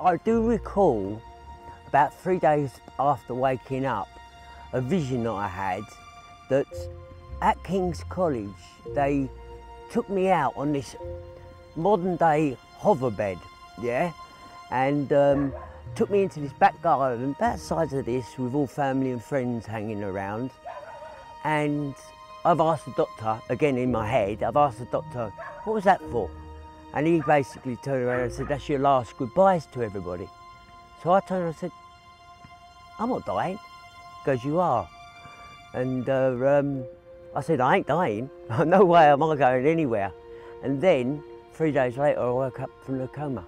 I do recall about 3 days after waking up, a vision that I had that at King's College, they took me out on this modern day hover bed, yeah? And took me into this back garden, about the size of this, with all family and friends hanging around. And I've asked the doctor, again in my head, I've asked the doctor, what was that for? And he basically turned around and said, that's your last goodbyes to everybody. So I turned around and said, I'm not dying. He goes, you are. And I said, I ain't dying. No way am I going anywhere. And then, 3 days later, I woke up from the coma.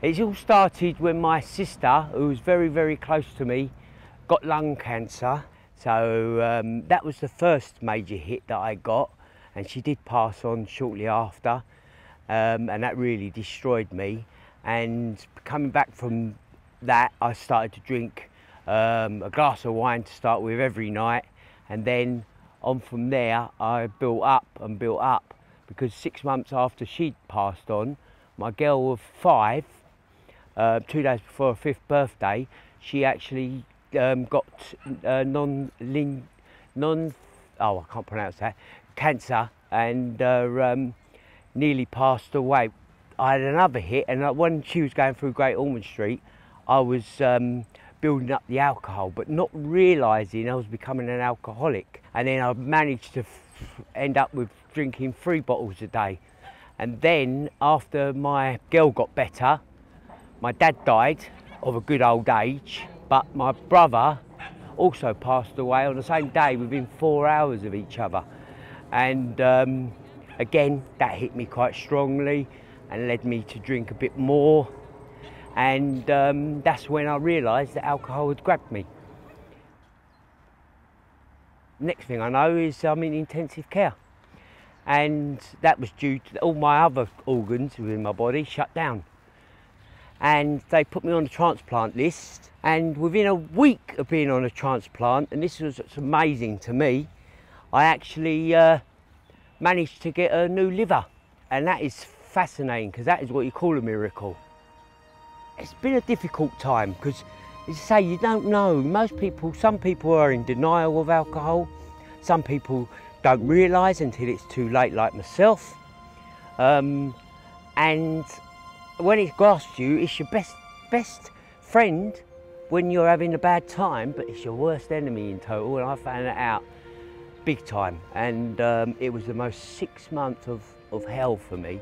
It all started when my sister, who was very, very close to me, got lung cancer. So that was the first major hit that I got, and she did pass on shortly after, and that really destroyed me. And coming back from that, I started to drink a glass of wine to start with every night, and then on from there I built up and built up, because 6 months after she'd passed on, my girl of 5, 2 days before her 5th birthday, she actually got cancer, and nearly passed away. I had another hit, and when she was going through Great Ormond Street, I was building up the alcohol, but not realising I was becoming an alcoholic. And then I managed to end up with drinking 3 bottles a day. And then after my girl got better, my dad died of a good old age, but my brother also passed away on the same day within 4 hours of each other. And again, that hit me quite strongly and led me to drink a bit more. And that's when I realised that alcohol had grabbed me. Next thing I know is I'm in intensive care. And that was due to all my other organs within my body shut down. And they put me on the transplant list. And within a week of being on a transplant, and this was what's amazing to me, I actually managed to get a new liver. And that is fascinating, because that is what you call a miracle. It's been a difficult time, because as you say, you don't know. Most people, some people are in denial of alcohol. Some people don't realise until it's too late, like myself. And when it grasps you, it's your best friend when you're having a bad time, but it's your worst enemy in total. And I found that out big time. And it was the most 6 months of hell for me.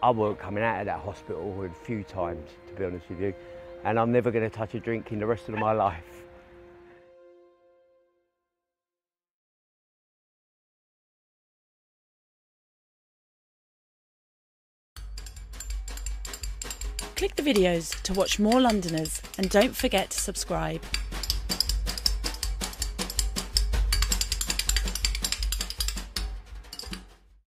I weren't coming out of that hospital a few times, to be honest with you, and I'm never going to touch a drink in the rest of my life. Click the videos to watch more Londoners, and don't forget to subscribe.